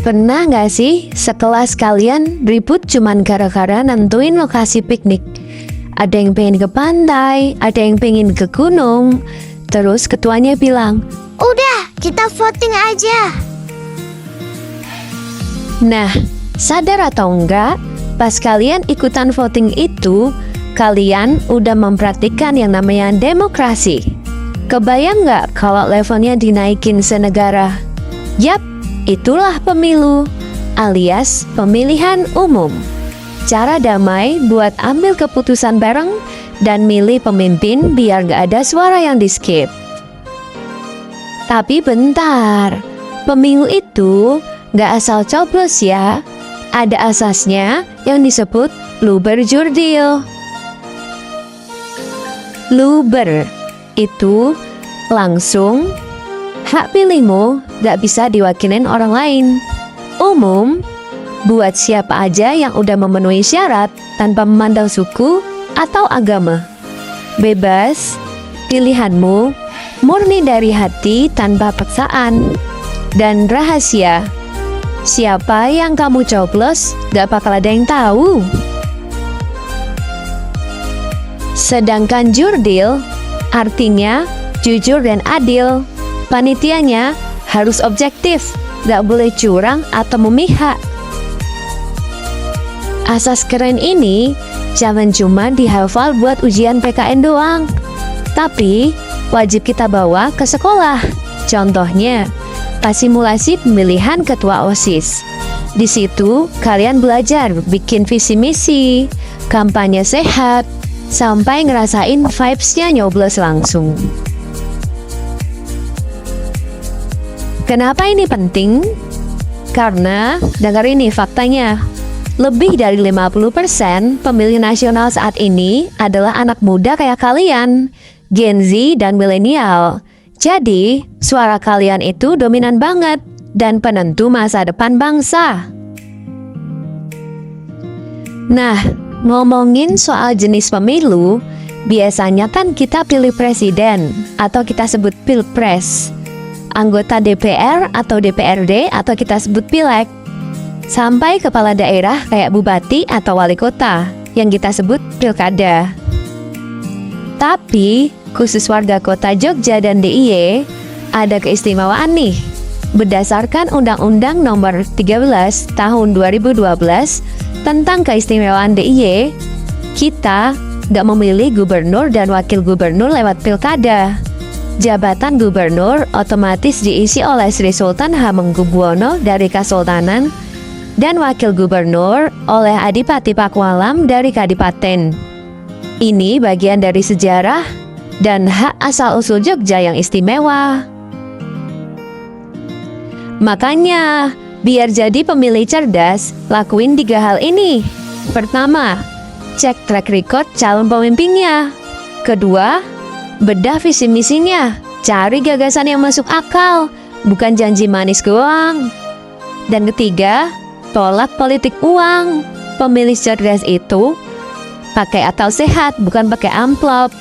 Pernah nggak sih sekelas kalian ribut cuman gara-gara nentuin lokasi piknik? Ada yang pengen ke pantai, ada yang pengen ke gunung. Terus ketuanya bilang, "Udah, kita voting aja." nah, sadar atau enggak, pas kalian ikutan voting itu, kalian udah mempraktikkan yang namanya demokrasi. Kebayang nggak kalau levelnya dinaikin senegara? Yap, itulah pemilu, alias pemilihan umum. Cara damai buat ambil keputusan bareng dan milih pemimpin biar nggak ada suara yang di-skip. Tapi bentar, pemilu itu nggak asal coblos ya. Ada asasnya yang disebut luber jurdil. Luber itu langsung, hak pilihmu gak bisa diwakilin orang lain. Umum, buat siapa aja yang udah memenuhi syarat tanpa memandang suku atau agama. Bebas, pilihanmu murni dari hati tanpa paksaan. Dan rahasia, siapa yang kamu coblos gak bakal ada yang tahu. Sedangkan jurdil artinya jujur dan adil. Panitianya harus objektif, gak boleh curang atau memihak. Asas keren ini jangan cuma dihafal buat ujian PKN doang, tapi wajib kita bawa ke sekolah. Contohnya, pas simulasi pemilihan ketua OSIS. Di situ kalian belajar bikin visi misi, kampanye sehat, sampai ngerasain vibes-nya nyoblos langsung. Kenapa ini penting? Karena, dengar ini faktanya, lebih dari 50% pemilih nasional saat ini adalah anak muda kayak kalian, Gen Z dan milenial. Jadi, suara kalian itu dominan banget dan penentu masa depan bangsa. Nah, ngomongin soal jenis pemilu, biasanya kan kita pilih presiden atau kita sebut pilpres, anggota DPR atau DPRD atau kita sebut pileg, sampai kepala daerah kayak bupati atau wali kota yang kita sebut pilkada. Tapi khusus warga kota Jogja dan DIY ada keistimewaan nih. Berdasarkan Undang-Undang Nomor 13 Tahun 2012 tentang keistimewaan DIY, kita gak memilih gubernur dan wakil gubernur lewat pilkada. Jabatan gubernur otomatis diisi oleh Sri Sultan Hamengkubuwono dari Kesultanan dan wakil gubernur oleh Adipati Pakualam dari Kadipaten. Ini bagian dari sejarah dan hak asal-usul Jogja yang istimewa. Makanya, biar jadi pemilih cerdas, lakuin 3 hal ini. Pertama, cek track record calon pemimpinnya. Kedua, bedah visi misinya. Cari gagasan yang masuk akal, bukan janji manis doang. Dan ketiga, tolak politik uang. Pemilih cerdas itu pakai akal sehat, bukan pakai amplop.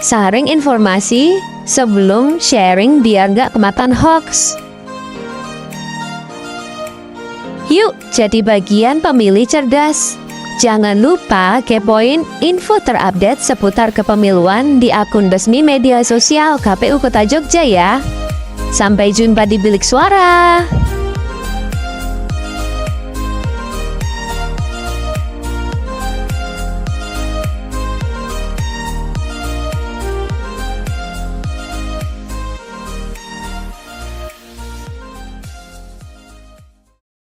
Saring informasi sebelum sharing biar nggak kemakan hoax. Yuk, jadi bagian pemilih cerdas. Jangan lupa kepoin info terupdate seputar kepemiluan di akun resmi media sosial KPU Kota Jogja ya. Sampai jumpa di Bilik Suara.